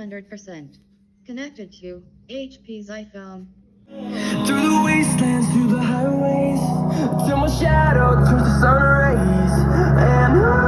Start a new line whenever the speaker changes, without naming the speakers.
100%. Connected to HP's iPhone.
Through the wastelands, through the highways, till my shadow turns to sun rays, and